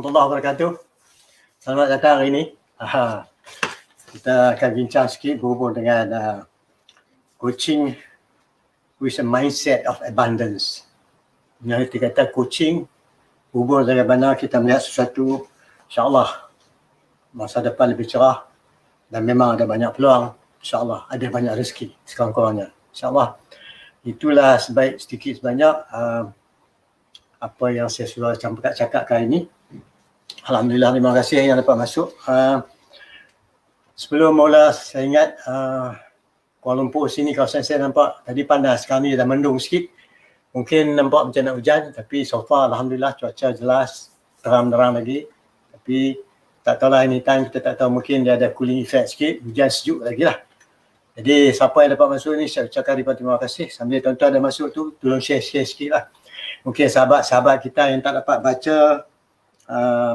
Warahmatullahi wabarakatuh. Selamat datang hari ini. Kita akan bincang sikit berhubung dengan coaching with a mindset of abundance. Yang kita kata coaching berhubung dengan mana kita melihat sesuatu, insyaAllah masa depan lebih cerah dan memang ada banyak peluang, insyaAllah ada banyak rezeki sekurang-kurangnya. InsyaAllah itulah sedikit sebanyak apa yang saya sudah cakap kali ini. Alhamdulillah, terima kasih yang dapat masuk. Sebelum mula, saya ingat Kuala Lumpur sini kawasan saya nampak tadi panas, sekarang ni dah mendung sikit. Mungkin nampak macam nak hujan, tapi so far Alhamdulillah cuaca jelas, terang-terang lagi. Tapi tak tahulah anytime, kita tak tahu, mungkin dia ada cooling effect sikit, hujan sejuk lagi lah. Jadi siapa yang dapat masuk ni, saya ucapkan ribuan terima kasih. Sambil tuan-tuan ada masuk tu, tolong share sikit lah. Mungkin sahabat-sahabat kita yang tak dapat baca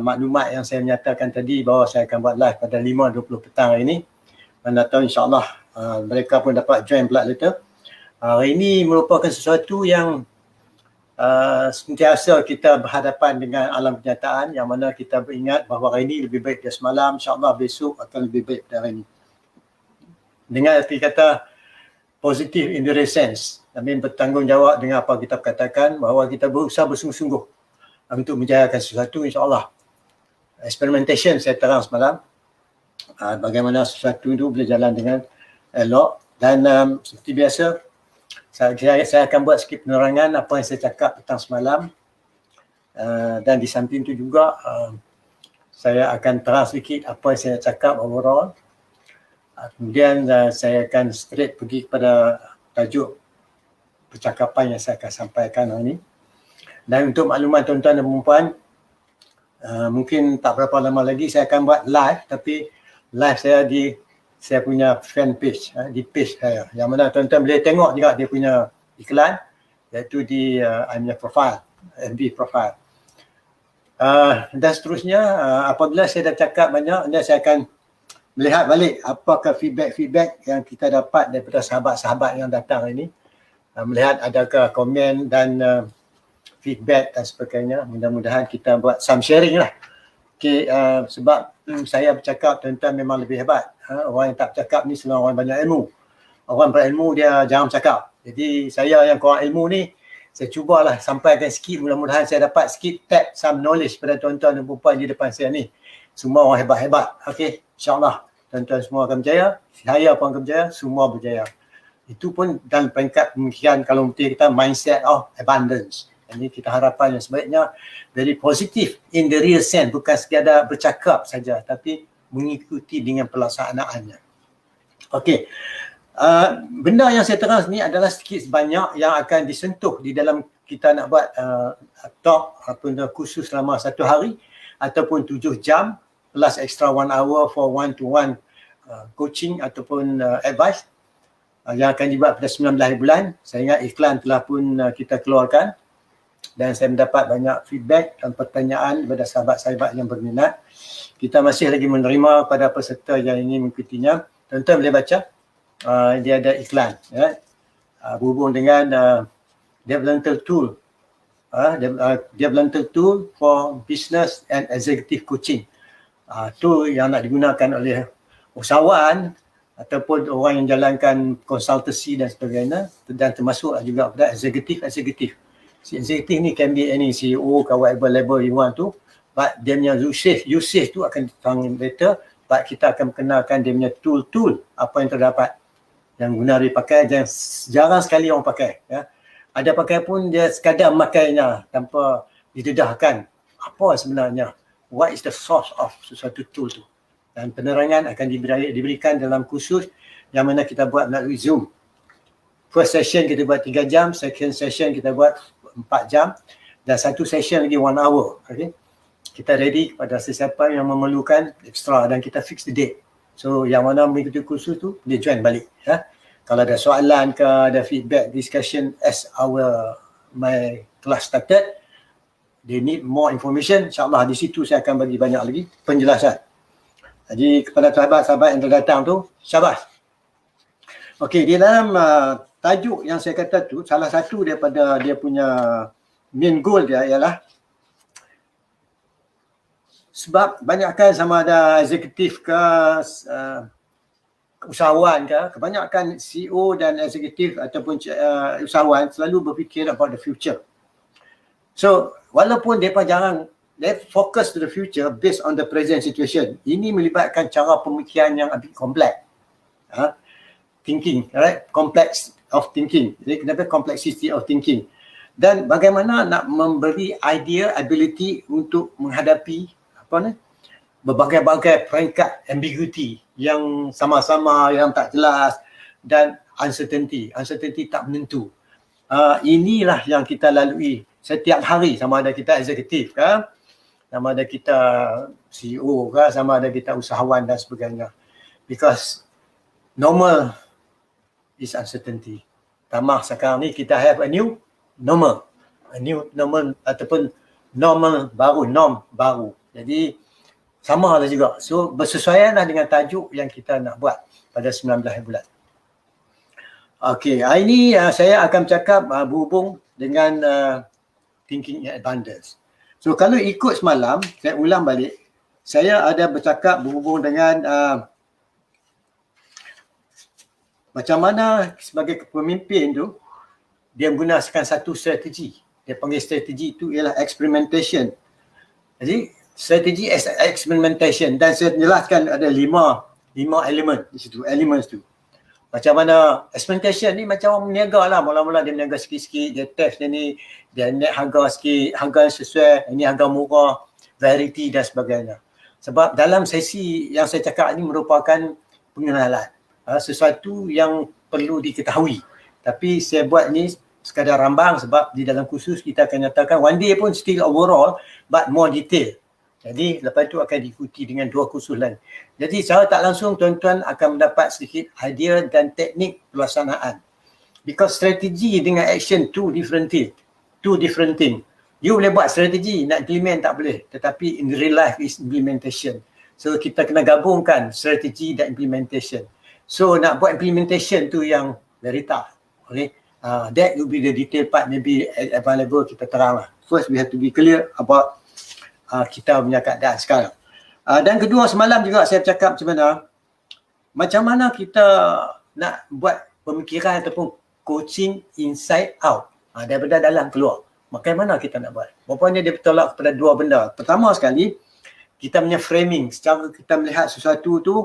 maklumat yang saya menyatakan tadi bahawa saya akan buat live pada 5.20 petang hari ini. Mana tahu insyaAllah mereka pun dapat join pula later. Hari ini merupakan sesuatu yang sentiasa kita berhadapan dengan alam kenyataan, yang mana kita beringat bahawa hari ini lebih baik dari semalam, insyaAllah besok akan lebih baik dari hari ini. Dengan arti kata positive in the real sense, kami bertanggungjawab dengan apa kita katakan, bahawa kita berusaha bersungguh-sungguh untuk menjayakan sesuatu, insyaAllah. Experimentation saya terang semalam, bagaimana sesuatu itu boleh jalan dengan elok. Dan seperti biasa, saya akan buat sikit penerangan apa yang saya cakap petang semalam. Dan di samping itu juga saya akan terang sedikit apa yang saya cakap overall. Kemudian saya akan straight pergi kepada tajuk percakapan yang saya akan sampaikan hari ini. Dan untuk makluman tuan-tuan dan perempuan, mungkin tak berapa lama lagi saya akan buat live, tapi live saya punya fan page, di page saya, yang mana tuan-tuan boleh tengok juga dia punya iklan, iaitu di punya profile, FB profile. Dan seterusnya, apabila saya dah cakap banyak, saya akan melihat balik apakah feedback yang kita dapat daripada sahabat-sahabat yang datang ini, melihat adakah komen dan feedback dan sebagainya. Mudah-mudahan kita buat some sharing lah. Okay, sebab saya bercakap, tuan-tuan memang lebih hebat. Orang yang tak bercakap ni selalu orang banyak ilmu. Orang berilmu dia jarang bercakap. Jadi saya yang kurang ilmu ni, saya cubalah sampaikan sikit, mudah-mudahan saya dapat sikit tap some knowledge pada tuan-tuan dan perempuan di depan saya ni. Semua orang hebat-hebat. Okay, insyaAllah tuan-tuan semua akan berjaya, saya pun akan berjaya, semua berjaya. Itu pun dalam peringkat pemikiran, kalau betul kita mindset of abundance. Ini kita harapan yang sebaiknya very positif in the real sense, bukan sekadar bercakap saja, tapi mengikuti dengan pelaksanaannya. Okey, benda yang saya terang ni adalah sedikit sebanyak yang akan disentuh di dalam kita nak buat talk ataupun kursus selama 1 hari ataupun 7 jam plus extra 1 hour for one-to-one coaching ataupun advice yang akan dibuat pada 19 bulan. Saya ingat iklan telah pun kita keluarkan. Dan saya mendapat banyak feedback dan pertanyaan daripada sahabat-sahabat yang berminat. Kita masih lagi menerima pada peserta yang ingin mengikutinya. Tuan-tuan boleh baca, dia ada iklan berhubung dengan developmental tool, developmental tool for business and executive coaching. Itu yang nak digunakan oleh usahawan ataupun orang yang jalankan konsultasi dan sebagainya, dan termasuk juga pada executive. Executive ni can be any CEO ke whatever level you want to, but dia punya usage tu akan ditanggung later, but kita akan kenalkan dia punya tool apa yang terdapat yang guna dipakai, dan jarang sekali orang pakai. Ada pakai pun dia sekadar memakainya tanpa didedahkan apa sebenarnya, what is the source of sesuatu tool tu. Dan penerangan akan diberikan dalam kursus yang mana kita buat melalui Zoom. First session kita buat 3 jam, second session kita buat 4 jam, dan satu session lagi 1 hour. Okay? Kita ready kepada sesiapa yang memerlukan extra, dan kita fix the date. So yang mana mengikuti kursus tu, dia join balik. Kalau ada soalan ke, ada feedback, discussion as my class started, they need more information, insyaAllah di situ saya akan bagi banyak lagi penjelasan. Jadi kepada sahabat-sahabat yang datang tu, syabas. Okey, di dalam tajuk yang saya kata tu, salah satu daripada dia punya main goal dia ialah Sebab banyakkan sama ada eksekutif ke usahawan ke, kebanyakan CEO dan eksekutif ataupun usahawan selalu berfikir about the future. So walaupun mereka jangan, they focus to the future based on the present situation. Ini melibatkan cara pemikiran yang lebih kompleks. Thinking, right? Complex of thinking. Jadi kenapa complexity of thinking? Dan bagaimana nak memberi idea, ability untuk menghadapi berbagai-bagai peringkat ambiguity yang sama-sama, yang tak jelas, dan uncertainty tak menentu. Inilah yang kita lalui setiap hari, sama ada kita eksekutif ke, sama ada kita CEO ke, sama ada kita usahawan dan sebagainya. Because normal is uncertainty. Tambah sekarang ni kita have a new normal. A new normal ataupun normal baru, norm baru. Jadi sama lah juga. So bersesuaianlah dengan tajuk yang kita nak buat pada 19 bulan. Okey, hari ini saya akan cakap berhubung dengan thinking in abundance. So kalau ikut semalam, saya ulang balik, saya ada bercakap berhubung dengan macam mana sebagai pemimpin tu dia menggunakan satu strategi. Dia panggil strategi itu ialah experimentation. Jadi strategi experimentation, dan saya jelaskan ada lima elemen di situ, elements tu. Macam mana experimentation ni macam orang berniaga lah. Mula-mula dia berniaga sikit-sikit, dia test dia ni, dia naik harga sikit, harga yang sesuai, ini harga murah, variety dan sebagainya. Sebab dalam sesi yang saya cakap ni merupakan pengenalan, sesuatu yang perlu diketahui. Tapi saya buat ni sekadar rambang sebab di dalam kursus kita akan nyatakan one day pun still overall but more detail. Jadi lepas itu akan diikuti dengan 2 kursus lain. Jadi secara tak langsung tuan-tuan akan mendapat sedikit idea dan teknik pelaksanaan. Because strategi dengan action two different thing. You boleh buat strategi, nak implement tak boleh. Tetapi in real life is implementation. So kita kena gabungkan strategi dan implementation. So nak buat implementation tu yang very tough. Okay? That will be the detail part, maybe at one level kita terang lah. First we have to be clear about kita punya keadaan sekarang. Dan kedua, semalam juga saya cakap macam mana kita nak buat pemikiran ataupun coaching inside out, daripada dalam keluar. Bagaimana kita nak buat? Rupanya dia bertolak kepada 2 benda. Pertama sekali, kita punya framing, secara kita melihat sesuatu tu,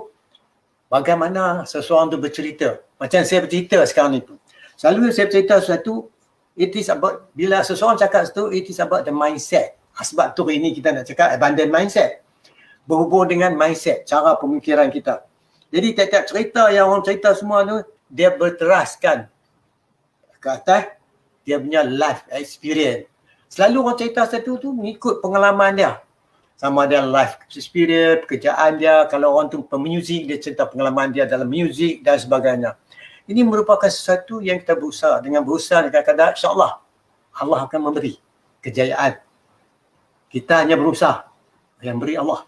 bagaimana seseorang tu bercerita. Macam saya bercerita sekarang ni tu. Selalu saya bercerita sesuatu, it is about, bila seseorang cakap sesuatu, it is about the mindset. Sebab tu hari ni kita nak cakap abundant mindset. Berhubung dengan mindset, cara pemikiran kita. Jadi tiap-tiap cerita yang orang cerita semua tu, dia berteraskan ke atas dia punya life experience. Selalu orang cerita sesuatu tu mengikut pengalaman dia. Sama ada life experience, pekerjaan dia. Kalau orang tu pemuzik, dia cerita pengalaman dia dalam muzik dan sebagainya. Ini merupakan sesuatu yang kita berusaha. Dengan berusaha dengan kadar, insyaAllah Allah akan memberi kejayaan. Kita hanya berusaha, yang beri Allah.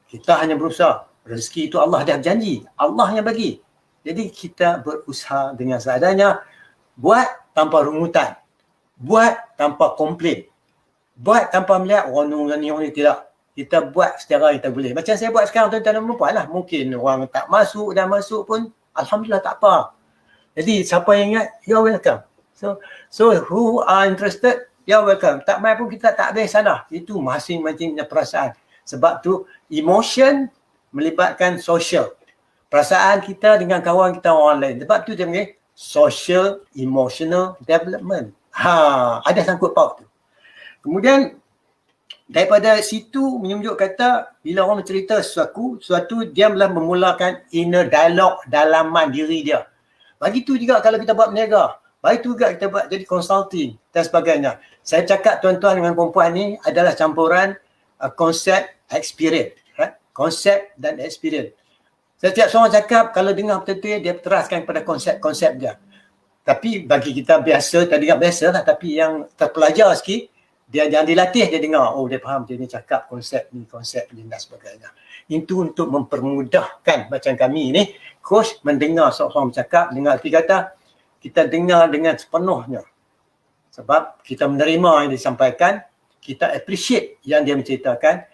Kita hanya berusaha. Rezeki itu Allah dah janji. Allah yang bagi. Jadi kita berusaha dengan seadanya. Buat tanpa rungutan. Buat tanpa komplain. Buat tanpa melihat orang ni tidak. Kita buat secara kita boleh. Macam saya buat sekarang, tuan-tuan dan puan lah. Mungkin orang tak masuk dan masuk pun, alhamdulillah tak apa. Jadi siapa yang ingat, you're welcome. So who are interested, you're welcome. Tak main pun kita tak habis sana. Itu masing-masing punya perasaan. Sebab tu emotion melibatkan social. Perasaan kita dengan kawan kita orang lain. Sebab tu dia panggil social emotional development. Ada sangkut paut tu. Kemudian daripada situ menunjuk kata bila orang bercerita sesuatu dia telah memulakan inner dialogue dalaman diri dia. Begitu juga kalau kita buat berniaga. Begitu juga kita buat jadi consulting dan sebagainya. Saya cakap tuan-tuan dengan perempuan ni adalah campuran konsep experience. Right? Konsep dan experience. Setiap seorang cakap kalau dengar betul-betul dia teraskan kepada konsep-konsep dia. Tapi bagi kita biasa, tak dengar biasa lah. Tapi yang terpelajar sikit, dia yang dilatih dia dengar. Oh dia faham dia ni cakap konsep ni dan sebagainya. Itu untuk mempermudahkan macam kami ni. Coach mendengar seorang bercakap, dengar arti kata, kita dengar dengan sepenuhnya. Sebab kita menerima yang disampaikan, kita appreciate yang dia menceritakan.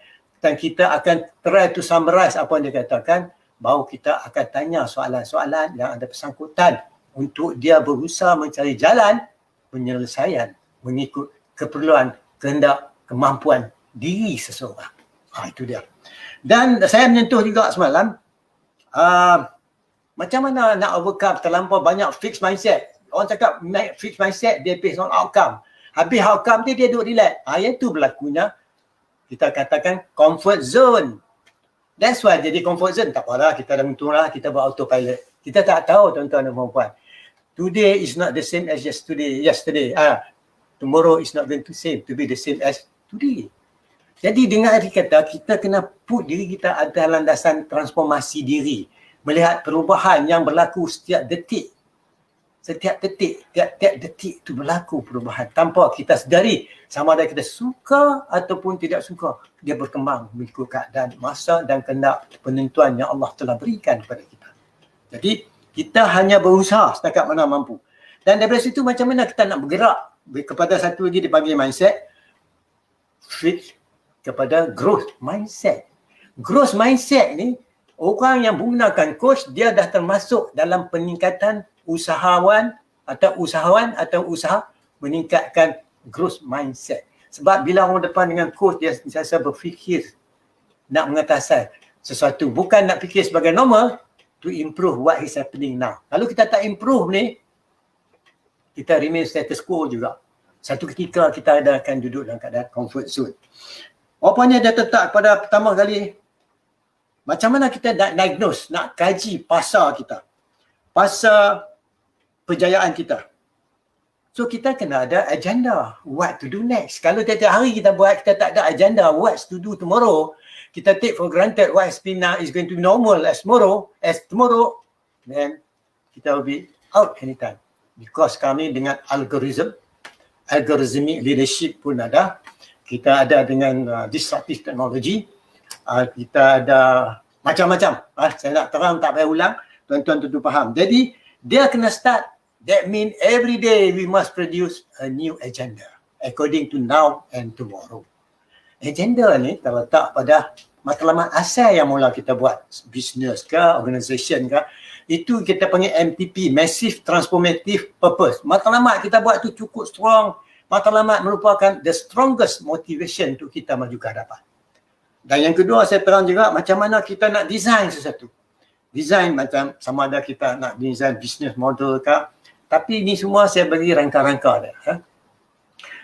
dan kita akan try to summarize apa yang dia katakan, baru kita akan tanya soalan-soalan yang ada bersangkutan untuk dia berusaha mencari jalan penyelesaian mengikut keperluan, kehendak, kemampuan diri seseorang. Itu dia. Dan saya menyentuh juga semalam, macam mana nak overcome terlampau banyak fixed mindset. Orang cakap fixed mindset, dia based on outcome. Habis outcome dia duduk relax. Yang tu berlakunya, kita katakan comfort zone. That's why jadi comfort zone. Tak apalah, kita dah untung lah, kita buat autopilot. Kita tak tahu tuan-tuan dan puan-puan. Today is not the same as yesterday. Tomorrow is not going to be the same as today. Jadi dengan arti kata, kita kena put diri kita dalam landasan transformasi diri. Melihat perubahan yang berlaku setiap detik. Tiap detik itu berlaku perubahan tanpa kita sedari, sama ada kita suka ataupun tidak suka, dia berkembang mengikut keadaan masa dan kehendak penentuan yang Allah telah berikan kepada kita. Jadi kita hanya berusaha setakat mana mampu. Dan daripada situ macam mana kita nak bergerak kepada satu lagi dipanggil mindset, switch kepada growth mindset. Growth mindset ni, orang yang menggunakan coach, dia dah termasuk dalam peningkatan usaha meningkatkan growth mindset. Sebab bila orang depan dengan coach, dia sentiasa berfikir nak mengatasi sesuatu, bukan nak fikir sebagai normal, to improve what is happening now. Kalau kita tak improve ni, kita remain status quo juga. Satu ketika kita akan duduk dalam keadaan comfort zone. Rupanya dia tetap pada pertama kali, macam mana kita nak diagnose, nak kaji pasar kita, pasar perjayaan kita. So kita kena ada agenda, what to do next. Kalau tiap-tiap hari kita buat, kita tak ada agenda, what to do tomorrow, kita take for granted what has been now is going to be normal as tomorrow, then kita will be out anytime. Because kami dengan algorithmic leadership pun ada, kita ada dengan disruptive technology, kita ada macam-macam. Saya nak terang, tak payah ulang, tuan-tuan tentu faham. Jadi dia kena start. That means every day we must produce a new agenda according to now and tomorrow. Agenda ni terletak pada matlamat asal yang mula kita buat, business ke, organisation ke, itu kita panggil MTP, Massive Transformative Purpose. Matlamat kita buat tu cukup strong. Matlamat merupakan the strongest motivation untuk kita maju ke hadapan. Dan yang kedua, saya terang juga macam mana kita nak design sesuatu. Design macam sama ada kita nak design business model ke, tapi ini semua saya bagi rangka-rangka dia.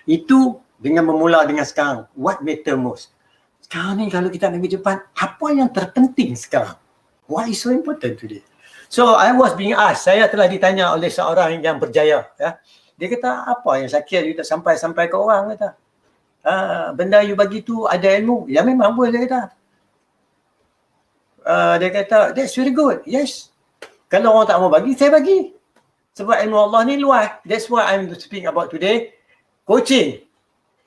Itu dengan memula dengan sekarang, what matter most. Sekarang ni kalau kita nak pergi Jepang, apa yang terpenting sekarang? What is so important today? So I was being asked, saya telah ditanya oleh seorang yang berjaya. Dia kata, apa yang sakit you tak sampai-sampai ke orang, kata. Benda you bagi tu ada ilmu. Ya memang boleh, dia kata. Dia kata, that's very good. Yes. Kalau orang tak mau bagi, saya bagi. Sebab ilmu Allah ni luas. That's why I'm speaking about today. Coaching.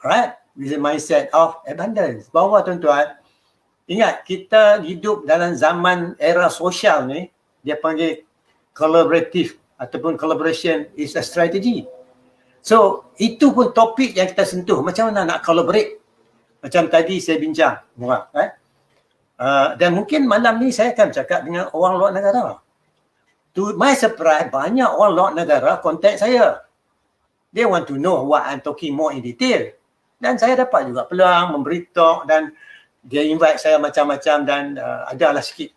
Right? With the mindset of abundance. Bahawa tuan-tuan, ingat kita hidup dalam zaman era sosial ni, dia panggil collaborative ataupun collaboration is a strategy. So, itu pun topik yang kita sentuh. Macam mana nak collaborate? Macam tadi saya bincang. Dan mungkin malam ni saya akan cakap dengan orang luar negara. To my surprise, banyak orang luar negara contact saya. They want to know what I'm talking more in detail. Dan saya dapat juga peluang memberitahu dan dia invite saya macam-macam dan adalah sikit.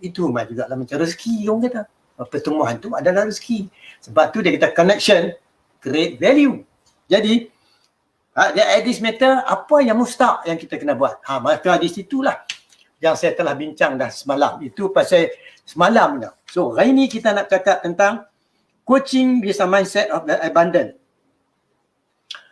Itu juga lah macam rezeki orang kata. Pertemuan tu adalah rezeki. Sebab tu dia kata connection, create value. Jadi, at this matter, apa yang mustahak yang kita kena buat? Maka di situlah yang saya telah bincang dah semalam. Itu pasal semalam dah. So, hari ni kita nak cakap tentang coaching with a mindset of the abundant.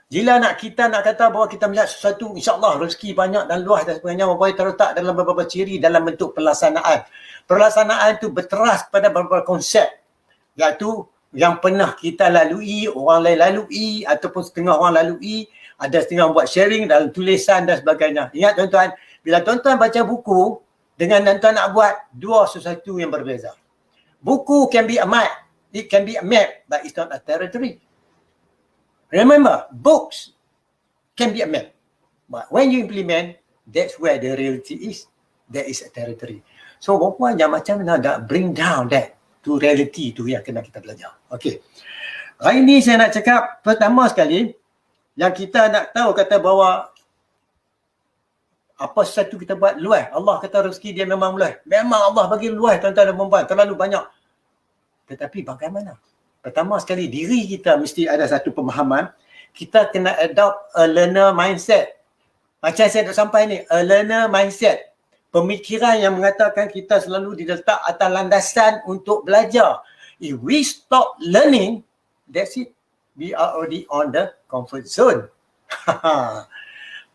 Jika kita nak kata bahawa kita melihat sesuatu, insyaAllah rezeki banyak dan luas dan sebagainya, boleh terletak dalam beberapa ciri dalam bentuk pelaksanaan. Pelaksanaan itu berteras pada beberapa konsep, iaitu yang pernah kita lalui, orang lain lalui ataupun setengah orang lalui, ada setengah buat sharing dalam tulisan dan sebagainya. Ingat tuan-tuan, bila tuan-tuan baca buku dengan tuan-tuan nak buat dua sesuatu yang berbeza. Buku can be a map, it can be a map, but it's not a territory. Remember, books can be a map, but when you implement, That's where the reality is. That is a territory. So berapa yang macam mana nak bring down that to reality tu yang kena kita belajar. Okay. Hari ni saya nak cakap pertama sekali yang kita nak tahu kata bahawa apa sesuatu kita buat luas. Allah kata rezeki dia memang luas. Memang Allah bagi luas tuan-tuan dan puan-puan, terlalu banyak. Tetapi bagaimana? Pertama sekali diri kita mesti ada satu pemahaman. Kita kena adopt a learner mindset. Macam saya dah sampai ni, a learner mindset. Pemikiran yang mengatakan kita selalu diletak atas landasan untuk belajar. If we stop learning, that's it. We are already on the comfort zone.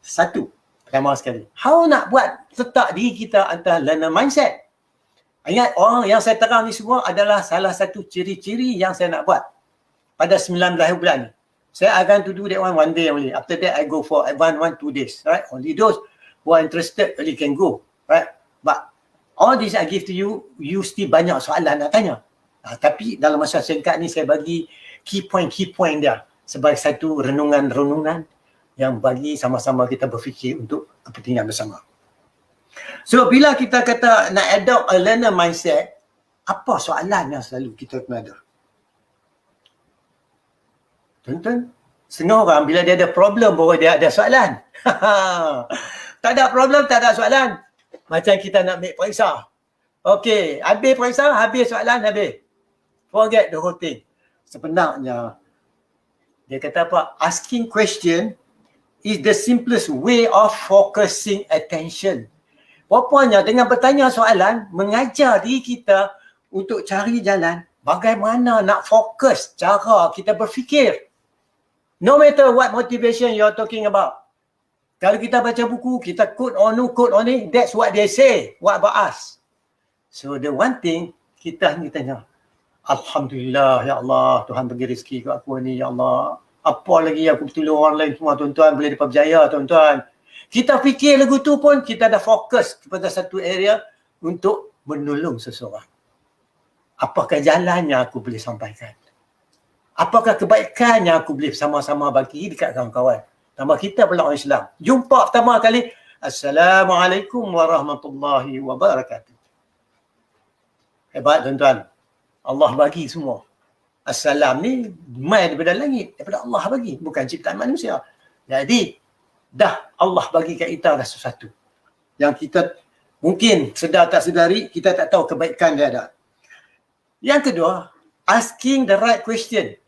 Satu, pertama sekali. How nak buat letak diri kita atas learner mindset? Ingat, orang yang saya terang ni semua adalah salah satu ciri-ciri yang saya nak buat pada 19 bulan ni. Saya akan to do that one day only. After that, I go for advance 2 days. Right? Only those who are interested really can go. Right? But all this I give to you, you still banyak soalan nak tanya. Tapi dalam masa singkat ni saya bagi key point dia sebagai satu renungan-renungan yang bagi sama-sama kita berfikir untuk kepentingan bersama. So bila kita kata nak adopt a learner mindset, apa soalan yang selalu kita kena ada? Tuan-tuan, setengah orang bila dia ada problem baru dia ada soalan. Tak ada problem, tak ada soalan. Macam kita nak ambil periksa. Okay, habis periksa, habis soalan, habis. Forget the whole thing. Sebenarnya, dia kata apa? Asking question is the simplest way of focusing attention. Rupanya dengan bertanya soalan, mengajar diri kita untuk cari jalan bagaimana nak fokus cara kita berfikir. No matter what motivation you're talking about. Kalau kita baca buku, kita quote on ni, that's what they say. What about us? So the one thing, kita ni tanya, Alhamdulillah, ya Allah, Tuhan bagi rezeki kat aku ni, ya Allah. Apa lagi aku tolong orang lain semua, tuan-tuan, boleh dapat berjaya, tuan-tuan. Kita fikir lagu tu pun, kita dah fokus kepada satu area untuk menolong seseorang. Apakah jalan yang aku boleh sampaikan? Apakah kebaikan yang aku boleh sama-sama bagi dekat kawan-kawan? Tambah kita pula orang Islam. Jumpa pertama kali, Assalamualaikum warahmatullahi wabarakatuh. Hebat tuan-tuan. Allah bagi semua. Assalam ni mai daripada langit, daripada Allah bagi, bukan ciptaan manusia. Jadi dah Allah bagi kat kita dah sesuatu yang kita mungkin sedar tak sedari, kita tak tahu kebaikan dia ada. Yang kedua, asking the right question.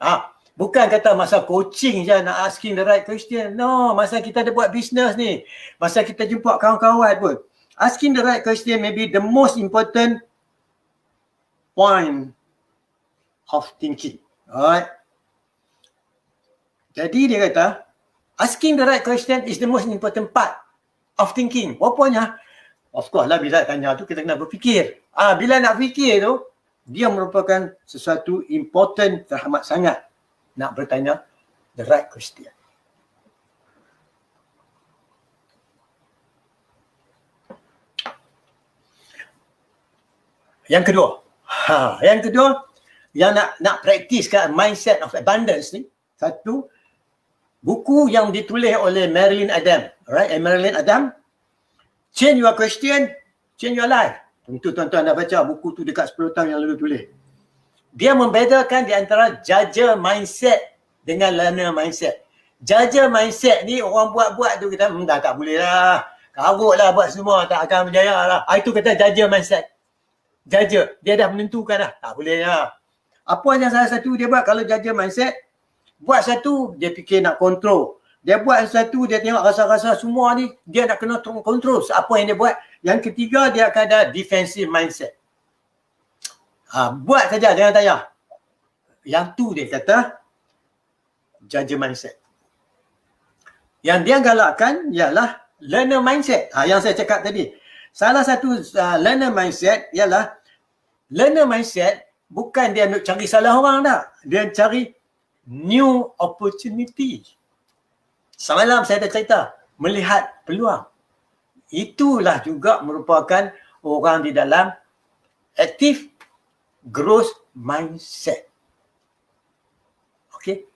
Bukan kata masa coaching je nak asking the right question. No, masa kita ada buat bisnes ni, masa kita jumpa kawan-kawan pun, asking the right question may be the most important point of thinking. Alright. Jadi dia kata, asking the right question is the most important part of thinking. Rupanya, of course lah bila tanya tu kita kena berfikir. Bila nak fikir tu, dia merupakan sesuatu important, teramat sangat nak bertanya the right question. Yang kedua, yang nak praktiskan mindset of abundance ni, satu, buku yang ditulis oleh Marilyn Adam, right? Marilyn Adam, Change Your Question, Change Your Life. Tentu tuan-tuan dah baca buku tu dekat 10 tahun yang lalu tulis. Dia membedakan di antara judger mindset dengan learner mindset. Judger mindset ni orang buat-buat tu kita dah tak boleh lah. Karut lah buat semua, tak akan berjaya lah. Itu kata judger mindset. Judger, dia dah menentukan dah, tak boleh lah. Apa yang salah satu dia buat kalau judger mindset, buat satu dia fikir nak kontrol. Dia buat satu dia tengok rasa-rasa semua ni dia nak kena kontrol apa yang dia buat. Yang ketiga dia akan ada defensive mindset. Buat saja jangan tanya. Yang tu dia kata judger mindset. Yang dia galakkan ialah learner mindset. Yang saya cakap tadi. Salah satu learner mindset ialah learner mindset bukan dia nak cari salah orang dah. Dia cari new opportunity. Semalam saya dah cerita, melihat peluang. Itulah juga merupakan orang di dalam active growth mindset. Okey.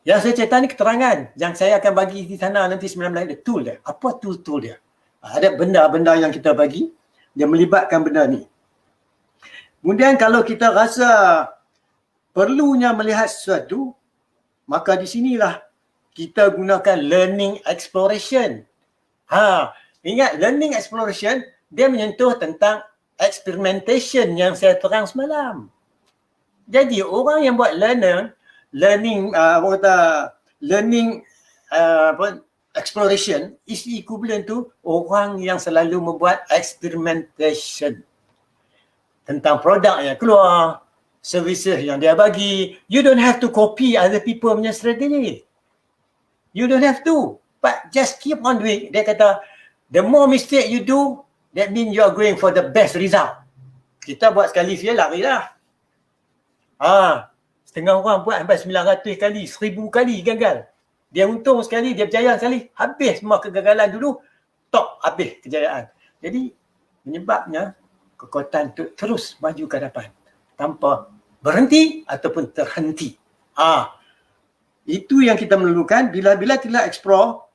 Yang saya cerita ni keterangan yang saya akan bagi di sana nanti 19 dia. Tool dia. Apa tool dia? Ada benda-benda yang kita bagi, dia melibatkan benda ni. Kemudian kalau kita rasa perlunya melihat sesuatu, maka di sinilah kita gunakan learning exploration. Ingat learning exploration, dia menyentuh tentang experimentation yang saya terang semalam. Jadi orang yang buat learning exploration is equivalent to orang yang selalu membuat experimentation tentang produk yang keluar, services yang dia bagi. You don't have to copy other people punya strategi. You don't have to, but just keep on doing. Dia kata, the more mistake you do, that means you are going for the best result. Kita buat sekali fail, larilah. Setengah orang buat sampai 900 kali, 1000 kali gagal. Dia untung sekali, dia berjaya sekali. Habis semua kegagalan dulu, habis kejayaan. Jadi, menyebabnya kekuatan untuk terus maju ke depan tanpa berhenti ataupun terhenti. Itu yang kita memerlukan. Bila kita explore,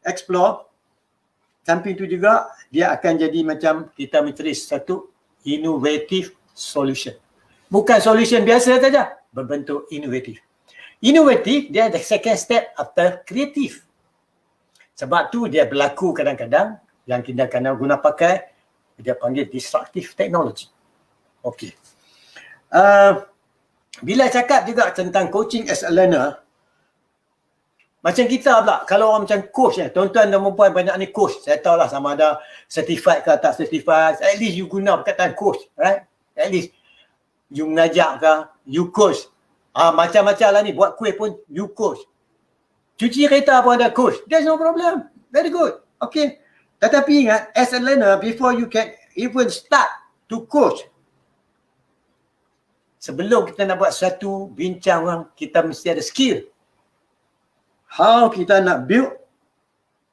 samping itu juga dia akan jadi macam kita mencari satu innovative solution. Bukan solution biasa saja, berbentuk inovatif. Inovatif, dia ada second step after kreatif. Sebab tu dia berlaku kadang-kadang yang kita kena guna pakai, dia panggil disruptive technology. Okey. Bila cakap juga tentang coaching as a learner, macam kita pula, kalau orang macam coach, tuan-tuan dan perempuan banyak ni coach. Saya tahulah sama ada certified ke tak certified. At least you guna perkataan coach, right? At least you mengajar ke, you coach. Macam-macam lah ni, buat kuih pun you coach. Cuci kereta pun ada coach. There's no problem. Very good. Okay. Tetapi ingat, as a learner, before you can even start to coach, sebelum kita nak buat sesuatu, bincang orang, kita mesti ada skill. How kita nak build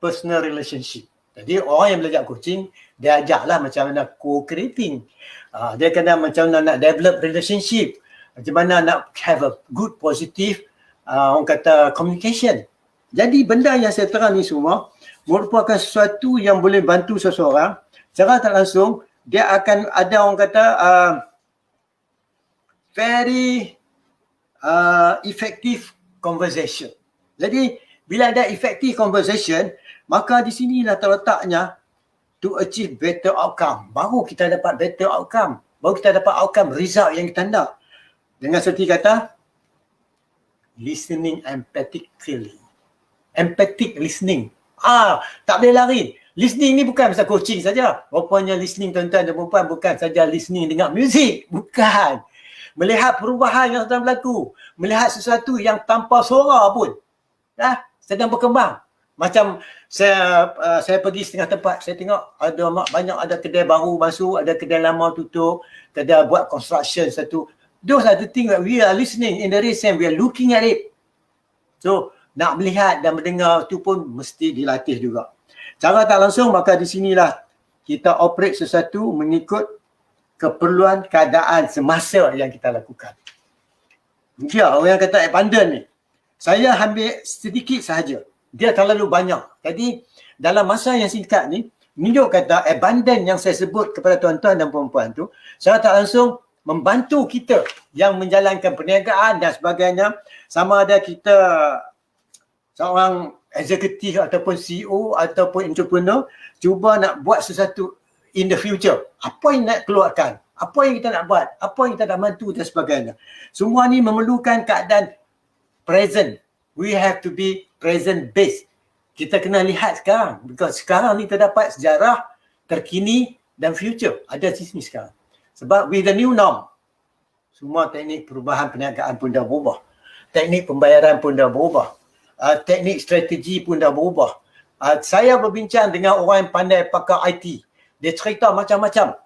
personal relationship. Jadi orang yang belajar coaching, dia ajarlah macam mana co-creating. Dia kena macam mana nak develop relationship. Macam mana nak have a good positive, orang kata communication. Jadi benda yang saya terang ni semua merupakan sesuatu yang boleh bantu seseorang. Secara tak langsung, dia akan ada orang kata very effective conversation. Jadi bila ada effective conversation, maka di sinilah terletaknya to achieve better outcome. Baru kita dapat better outcome. Baru kita dapat outcome, result yang kita nak. Dengan seperti kata, listening empathically. Empathic listening. Tak boleh lari. Listening ni bukan pasal coaching saja. Rupanya listening tuan-tuan dan perempuan bukan saja listening dengar muzik. Bukan. Melihat perubahan yang sedang berlaku. Melihat sesuatu yang tanpa suara pun. Sedang berkembang. Macam saya pergi setengah tempat, saya tengok banyak ada kedai baru masuk, ada kedai lama tutup, kedai buat construction satu. Those are the things that we are listening in the recent, we are looking at it. So, nak melihat dan mendengar itu pun mesti dilatih juga. Cara tak langsung, maka di sinilah kita operate sesuatu mengikut keperluan keadaan semasa yang kita lakukan. Dia orang yang kata abundant ni, saya ambil sedikit sahaja. Dia terlalu banyak. Jadi dalam masa yang singkat ni, menunjuk kata abundant yang saya sebut kepada tuan-tuan dan perempuan tu, secara tak langsung membantu kita yang menjalankan perniagaan dan sebagainya. Sama ada kita seorang eksekutif ataupun CEO ataupun entrepreneur, cuba nak buat sesuatu in the future. Apa yang nak keluarkan? Apa yang kita nak buat? Apa yang kita nak bantu dan sebagainya. Semua ni memerlukan keadaan present. We have to be present based. Kita kena lihat sekarang. Because sekarang ni terdapat sejarah, terkini dan future. Ada di sini sekarang. Sebab with the new norm, semua teknik perubahan perniagaan pun dah berubah. Teknik pembayaran pun dah berubah. Teknik strategi pun dah berubah. Saya berbincang dengan orang yang pandai pakar IT. Dia cerita macam-macam.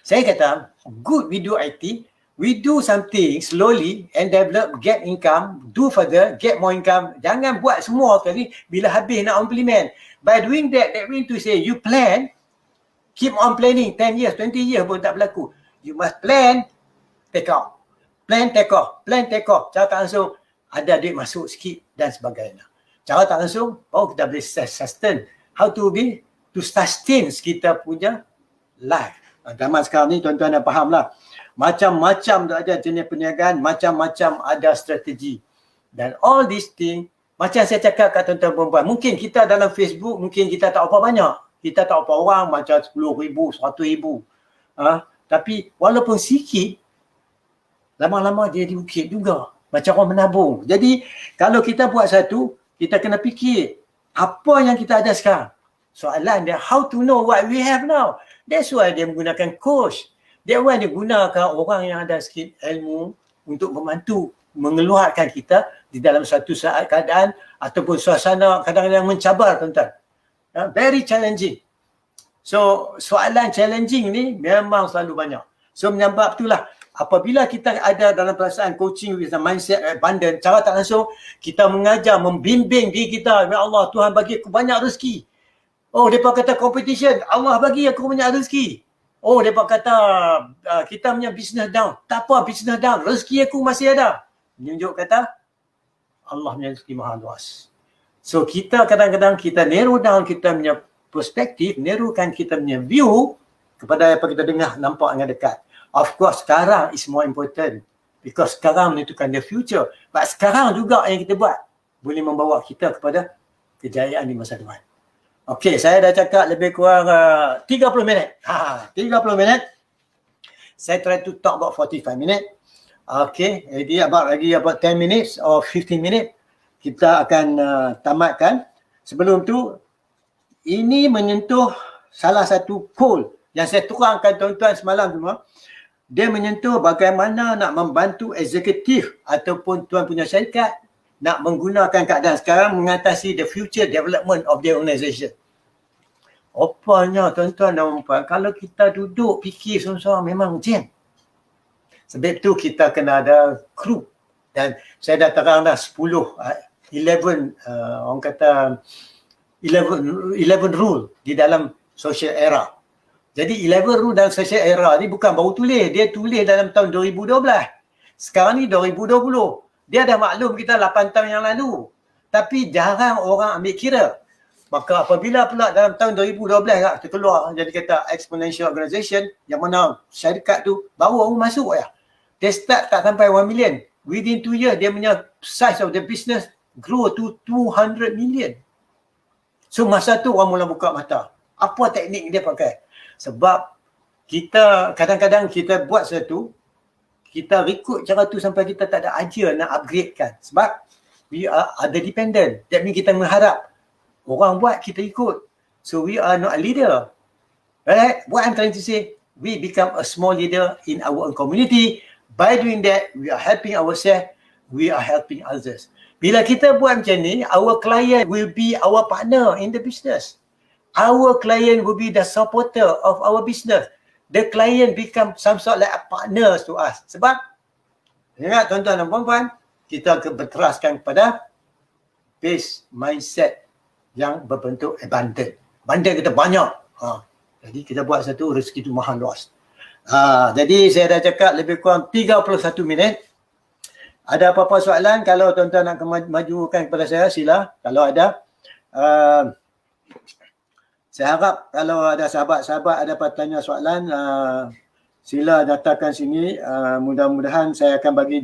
Saya kata, good we do IT, we do something slowly and develop, get income, do further, get more income. Jangan buat semua kali bila habis nak implement. By doing that means to say you plan, keep on planning 10 years, 20 years pun tak berlaku. You must plan, take off. Plan, take off. Plan, take off. Cara tak langsung ada duit masuk sikit dan sebagainya. Cara tak langsung, kita boleh sustain. How to be to sustain kita punya life. Zaman sekarang ni tuan-tuan dah faham lah. Macam-macam ada jenis perniagaan, macam-macam ada strategi. Dan all these things, macam saya cakap kat tuan-tuan perempuan, mungkin kita dalam Facebook, mungkin kita tak apa banyak. Kita tak apa orang macam 10,000, 100,000. Tapi walaupun sikit, lama-lama dia diukit juga. Macam orang menabung. Jadi kalau kita buat satu, kita kena fikir apa yang kita ada sekarang. Soalan dia, how to know what we have now? That's why dia menggunakan coach. That's why dia gunakan orang yang ada sikit ilmu untuk membantu mengeluarkan kita di dalam satu saat keadaan ataupun suasana kadang-kadang mencabar, tuan-tuan. Very challenging. So soalan challenging ni memang selalu banyak. So menyebab itulah apabila kita ada dalam perasaan coaching with the mindset abundant, cara tak langsung kita mengajar, membimbing diri kita, ya Allah, Tuhan bagi aku banyak rezeki. Oh, mereka kata competition, Allah bagi aku banyak rezeki. Oh, mereka kata kita punya business down. Tak apa, business down, rezeki aku masih ada. Menunjuk kata Allah punya rezeki maha luas. So kita kadang-kadang kita narrow down kita punya perspektif, narrowkan kita punya view kepada apa kita dengar, nampak dengan dekat. Of course, sekarang is more important because sekarang menentukan the future. But sekarang juga yang kita buat boleh membawa kita kepada kejayaan di masa depan. Okey, saya dah cakap lebih kurang 30 minit. 30 minit. Saya try to talk about 45 minit. Okey, jadi about 10 minutes or 15 minit kita akan tamatkan. Sebelum tu, ini menyentuh salah satu goal yang saya terangkan tuan-tuan semalam semua. Dia menyentuh bagaimana nak membantu eksekutif ataupun tuan punya syarikat nak menggunakan keadaan sekarang mengatasi the future development of the organisation. Rupanya tuan-tuan dan puan, kalau kita duduk fikir seorang-seorang memang jam. Sebab tu kita kena ada kru. Dan saya dah terang dah 11 orang kata 11 rule di dalam social era. Jadi 11 rule dalam social era ni bukan baru tulis, dia tulis dalam tahun 2012. Sekarang ni 2020. Dia dah maklum kita 8 tahun yang lalu. Tapi jarang orang ambil kira. Maka apabila pula dalam tahun 2012 kita keluar jadi kata exponential organization yang mana syarikat tu baru masuk ya. Dia start tak sampai 1 million. Within 2 years dia punya size of the business grow to 200 million. So masa tu orang mula buka mata. Apa teknik dia pakai? Sebab kita kadang-kadang kita buat sesuatu, kita rekod cara tu sampai kita tak ada idea nak upgrade kan. Sebab we are ada dependent. That means kita mengharap orang buat kita ikut. So we are not a leader. Right? What I'm trying to say, we become a small leader in our own community. By doing that, we are helping ourselves, we are helping others. Bila kita buat macam ni, our client will be our partner in the business. Our client will be the supporter of our business. The client become some sort like a partner to us. Sebab, ingat tuan-tuan dan puan-puan, kita berteraskan kepada base mindset yang berbentuk abundant. Abundant kita banyak. Jadi kita buat satu rezeki itu maha luas. Jadi saya dah cakap lebih kurang 31 minit. Ada apa-apa soalan? Kalau tuan-tuan nak majukan kepada saya, sila. Kalau ada. Saya harap kalau ada sahabat-sahabat ada tanya soalan, sila daftarkan sini. Mudah-mudahan saya akan bagi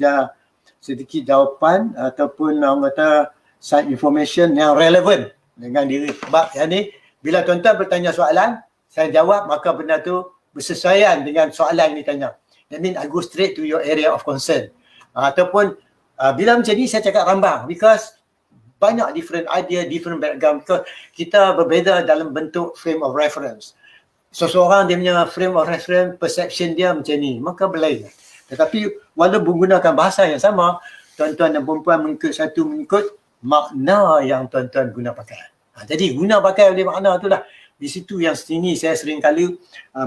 sedikit jawapan ataupun orang kata side information yang relevan dengan diri. Sebab yang ni, bila tuan-tuan bertanya soalan, saya jawab, maka benda tu bersesuaian dengan soalan yang ditanya. That means I go straight to your area of concern. Ataupun bila macam ni saya cakap rambang because banyak different idea, different background because kita berbeza dalam bentuk frame of reference. Seseorang dia punya frame of reference, perception dia macam ni, maka berlain. Tetapi walaupun menggunakan bahasa yang sama, tuan-tuan dan perempuan mengikut makna yang tuan-tuan guna pakai. Jadi guna pakai oleh makna tu lah. Di situ yang sini saya sering kali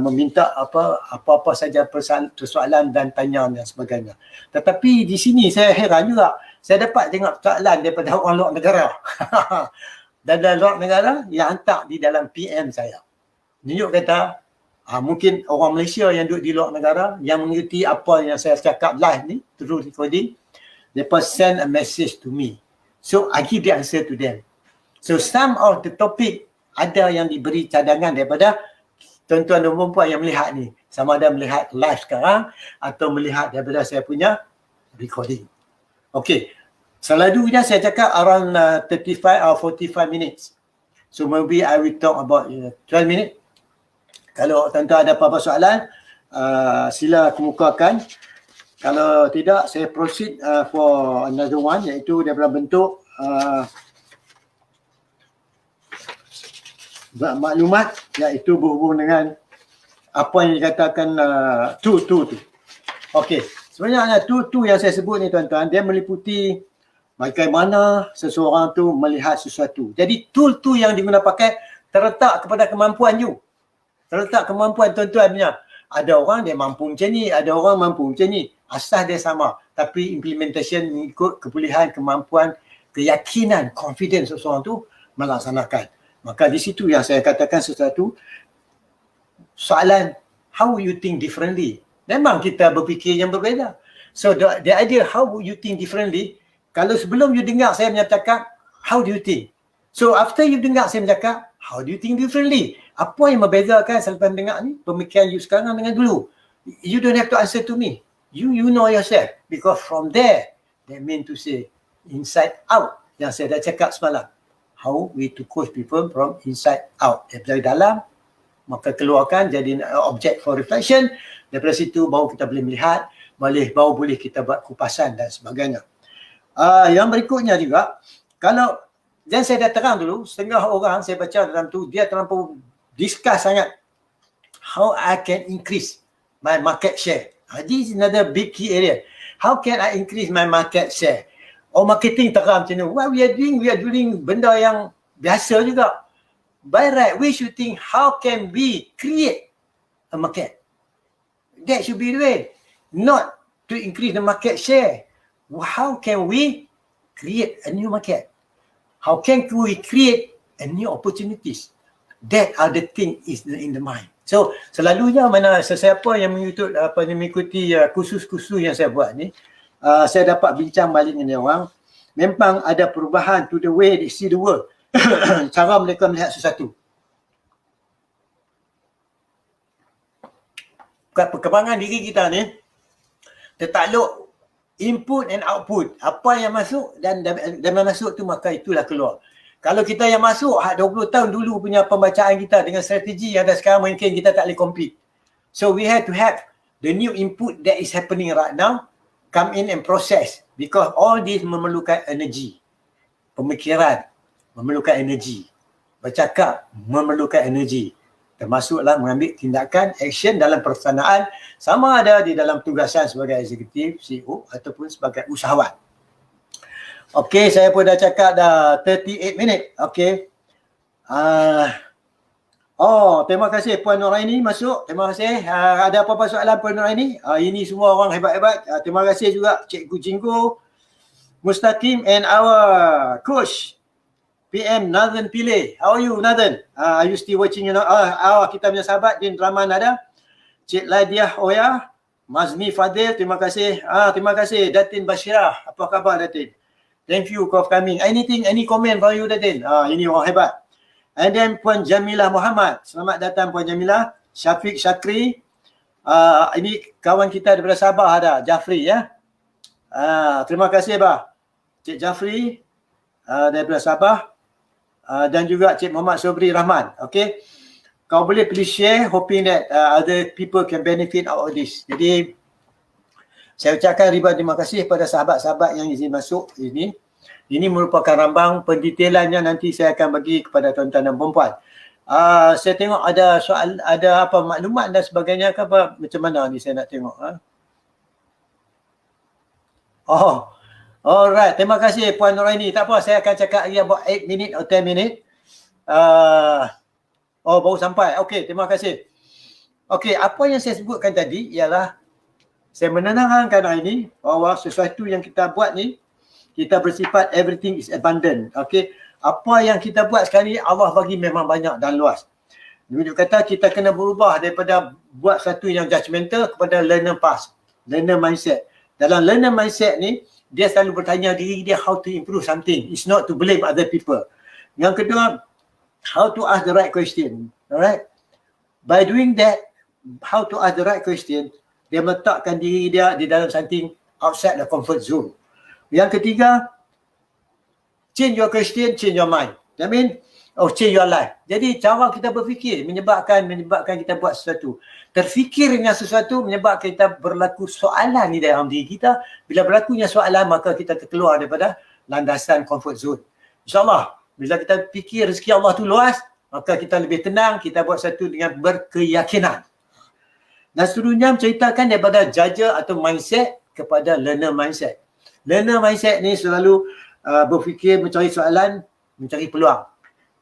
meminta apa-apa saja persoalan dan tanya dan sebagainya. Tetapi di sini saya heran juga. Saya dapat tengok soalan daripada orang luar negara. Dan dari luar negara yang hantar di dalam PM saya. Tunjuk kata mungkin orang Malaysia yang duduk di luar negara yang mengerti apa yang saya cakap live ni through recording, mereka send a message to me. So I give the answer to them. So some of the topic ada yang diberi cadangan daripada tuan-tuan dan puan yang melihat ni. Sama ada melihat live sekarang atau melihat daripada saya punya recording. Okay. Selalunya saya cakap around 35 or 45 minutes. So maybe I will talk about 12 minutes. Kalau tuan-tuan ada apa-apa soalan, sila kemukakan. Kalau tidak, saya proceed for another one, iaitu daripada bentuk maklumat, iaitu berhubung dengan apa yang dikatakan tu. Okey, sebenarnya tu yang saya sebut ni tuan-tuan, dia meliputi bagaimana seseorang tu melihat sesuatu. Jadi tool tu yang diguna pakai terletak kepada kemampuan you. Terletak kemampuan tuan-tuan punya. Ada orang dia mampu macam ni, ada orang mampu macam ni. Asas dia sama. Tapi implementation mengikut kebolehan, kemampuan, keyakinan, confidence seseorang tu melaksanakan. Maka di situ yang saya katakan sesuatu, soalan, how you think differently? Memang kita berfikir yang berbeza. So the idea, how you think differently, kalau sebelum you dengar saya menyatakan, how do you think? So after you dengar saya bercakap, how do you think differently? Apa yang membezakan selepas dengar ni, pemikiran you sekarang dengan dulu? You don't have to answer to me. You know yourself. Because from there, that mean to say, inside out. Yang saya dah cakap semalam. How we to coach people from inside out. Dari dalam, maka keluarkan jadi object for reflection. Daripada situ baru kita boleh melihat, baru boleh kita buat kupasan dan sebagainya. Yang berikutnya juga, kalau dan saya dah terang dulu, setengah orang saya baca dalam tu, dia terlampau discuss sangat how I can increase my market share. This is another big key area. How can I increase my market share? Marketing terang macam ni. What we are doing benda yang biasa juga. By right, we should think how can we create a market. That should be the way. Not to increase the market share. How can we create a new market? How can we create a new opportunities? That are the thing is in the mind. So selalunya mana sesiapa yang mengikuti kursus-kursus yang saya buat ni, saya dapat bincang balik dengan orang, memang ada perubahan to the way they see the world. Cara mereka melihat sesuatu. Perkembangan diri kita ni tertakluk input and output. Apa yang masuk dan masuk tu maka itulah keluar. Kalau kita yang masuk 20 tahun dulu punya pembacaan kita dengan strategi yang ada sekarang, mungkin kita tak boleh compete. So we have to have the new input that is happening right now come in and process, because all this memerlukan energy. Pemikiran memerlukan energy. Bercakap memerlukan energy. Termasuklah mengambil tindakan, action dalam pelaksanaan, sama ada di dalam tugasan sebagai eksekutif, CEO ataupun sebagai usahawan. Okey, saya pun dah cakap dah 38 minit. Okey. Terima kasih Puan Nuraini masuk. Terima kasih. Ada apa-apa soalan Puan Nuraini? Ini semua orang hebat-hebat. Terima kasih juga Cikgu Jinggo, Mustaqim and our coach PM Nathan Pillay. How are you Nathan? Are you still watching? Kita punya sahabat Din Rahman ada. Cik Ladiah Oya, Mazni Fadil, terima kasih. Terima kasih Datin Bashirah. Apa khabar Datin? Thank you for coming. Any comment from you Datin? Ini orang hebat. And then Puan Jamilah Muhammad. Selamat datang Puan Jamilah. Syafiq Syakri. Ini kawan kita daripada Sabah ada, Jafri ya. Terima kasih bah. Cik Jafri daripada Sabah. Dan juga Cik Muhammad Sobri Rahman. Okay. Kau boleh please share, hoping that other people can benefit out of this. Jadi saya ucapkan ribuan terima kasih kepada sahabat-sahabat yang izin masuk ini. Ini merupakan rambang pendetailannya, nanti saya akan bagi kepada tuan-tuan dan puan-puan. Saya tengok ada soal, ada apa maklumat dan sebagainya ke apa, macam mana ni saya nak tengok. Alright, terima kasih Puan Nuraini. Tak apa, saya akan cakap lagi about 8 minit atau 10 minit. Baru sampai. Okey, terima kasih. Okey, apa yang saya sebutkan tadi ialah saya menenangkan hari ini bahawa sesuatu yang kita buat ni, kita bersifat everything is abundant. Okey, apa yang kita buat sekarang ni Allah bagi memang banyak dan luas. Dia kata kita kena berubah daripada buat satu yang judgemental kepada learner path, learner mindset. Dalam learner mindset ni, dia selalu bertanya diri dia how to improve something. It's not to blame other people. Yang kedua, how to ask the right question. Alright? By doing that, how to ask the right question, dia meletakkan diri dia di dalam something outside the comfort zone. Yang ketiga, change your question, change your mind. That mean, change your life. Jadi cara kita berfikir menyebabkan kita buat sesuatu. Terfikir dengan sesuatu menyebabkan kita berlaku soalan di dalam diri kita. Bila berlakunya soalan, maka kita terkeluar daripada landasan comfort zone. InsyaAllah, bila kita fikir rezeki Allah tu luas, maka kita lebih tenang, kita buat sesuatu dengan berkeyakinan. Dan seterusnya menceritakan daripada judger atau mindset kepada learner mindset. Learner mindset ni selalu berfikir, mencari soalan, mencari peluang.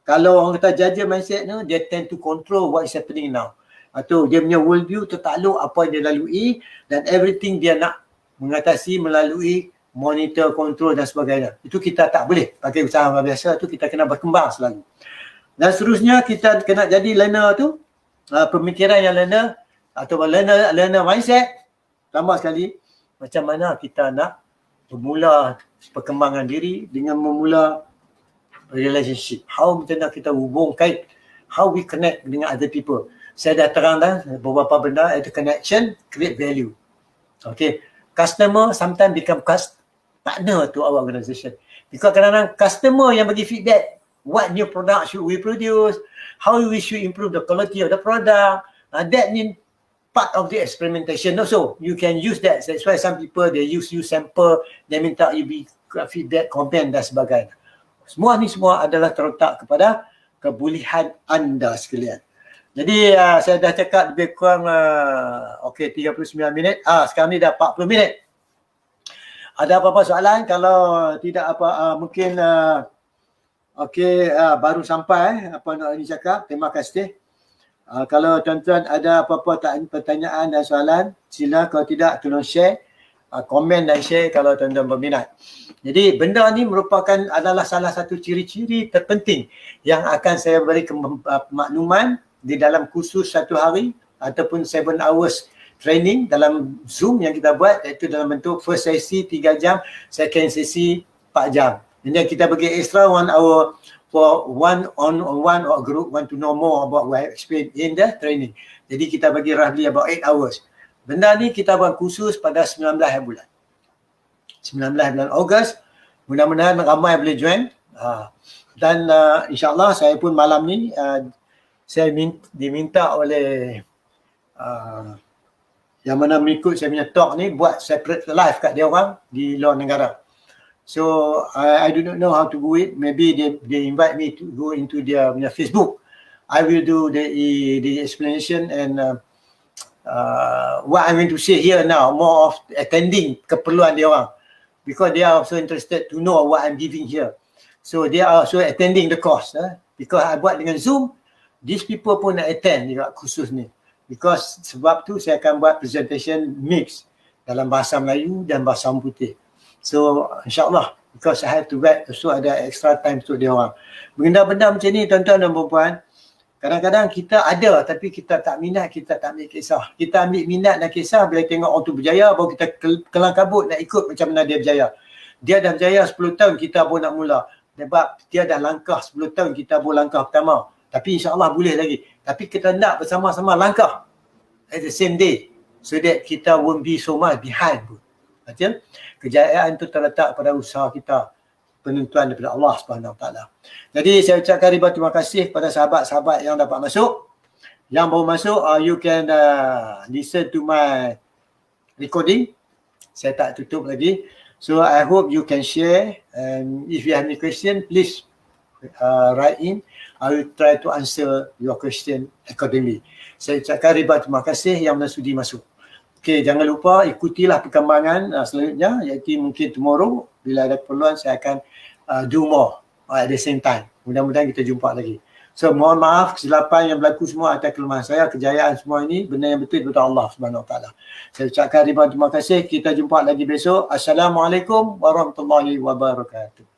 Kalau orang kata judger mindset ni, dia tend to control what is happening now. Atau dia punya worldview tertakluk apa yang dia lalui dan everything dia nak mengatasi melalui monitor, control dan sebagainya. Itu kita tak boleh pakai usaha biasa tu, kita kena berkembang selalu. Dan seterusnya kita kena jadi learner tu, pemikiran yang learner atau learner mindset. Tambah sekali, macam mana kita nak bermula perkembangan diri dengan memula relationship. How macam mana kita hubung kait, how we connect dengan other people. Saya dah terang dah beberapa benda, itu connection, create value. Okay. Customer sometimes become partner to our organization. Because kadang-kadang customer yang bagi feedback, what new product should we produce, how we should improve the quality of the product. That means part of the experimentation also. You can use that. That's why some people, they use sample, they minta you be feedback, comment dan sebagainya. Semua adalah terletak kepada kebolehan anda sekalian. Jadi saya dah cakap lebih kurang 39 minit. Sekarang ni dah 40 minit. Ada apa-apa soalan? Kalau tidak apa, mungkin baru sampai apa nak ini cakap. Terima kasih. Kalau tuan-tuan ada apa-apa pertanyaan dan soalan, sila. Kalau tidak, tolong share, komen dan share kalau tuan-tuan berminat. Jadi benda ni adalah salah satu ciri-ciri terpenting yang akan saya beri makluman di dalam kursus 1 hari ataupun 7 hours training dalam Zoom yang kita buat, iaitu dalam bentuk first sesi 3 jam, second sesi 4 jam. Jadi kita bagi extra 1 hour for one-on-one or group want to know more about what I explained in the training. Jadi kita bagi roughly about 8 hours. Benda ni kita buat kursus pada 19 bulan. 19 bulan Ogos. Mudah-mudahan ramai boleh join. Dan insyaAllah saya pun malam ni saya diminta oleh yang mana mengikut saya punya talk ni buat separate live kat dia orang di luar negara. So I do not know how to do it. Maybe they invite me to go into their Facebook. I will do the explanation and what I'm going to say here now, more of attending keperluan dia orang, because they are also interested to know what I'm giving here. So they are also attending the course. Because I buat dengan Zoom, these people pun nak attend juga kursus ni. Because sebab tu saya akan buat presentation mix dalam bahasa Melayu dan bahasa Putih. So insyaAllah, because I have to write, so ada extra time untuk dia orang. Benda-benda macam ni tuan-tuan dan puan-puan, kadang-kadang kita ada tapi kita tak minat, kita tak ambil kisah. Kita ambil minat dan kisah bila tengok orang tu berjaya, baru kita kelang kabut nak ikut macam mana dia berjaya. Dia dah berjaya 10 tahun, kita pun nak mula. Sebab dia dah langkah 10 tahun, kita pun langkah pertama. Tapi insyaAllah boleh lagi. Tapi kita nak bersama-sama langkah at the same day, so that kita won't be so much behind pun. Betul? Kejayaan itu terletak pada usaha kita, penentuan daripada Allah Subhanahu Wa Taala. Jadi saya ucapkan ribuan terima kasih pada sahabat-sahabat yang dapat masuk. Yang baru masuk, you can listen to my recording. Saya tak tutup lagi. So I hope you can share, and if you have any question, please write in. I will try to answer your question accordingly. Saya ucapkan ribuan terima kasih yang sudi masuk. Okey, jangan lupa ikutilah perkembangan selanjutnya, iaitu mungkin tomorrow bila ada keperluan saya akan do more at the same time. Mudah-mudahan kita jumpa lagi. So mohon maaf kesilapan yang berlaku semua atas kelemahan saya, kejayaan semua ini benda yang betul daripada Allah Subhanahu Wa Taala. Saya ucapkan ribuan terima kasih. Kita jumpa lagi besok. Assalamualaikum warahmatullahi wabarakatuh.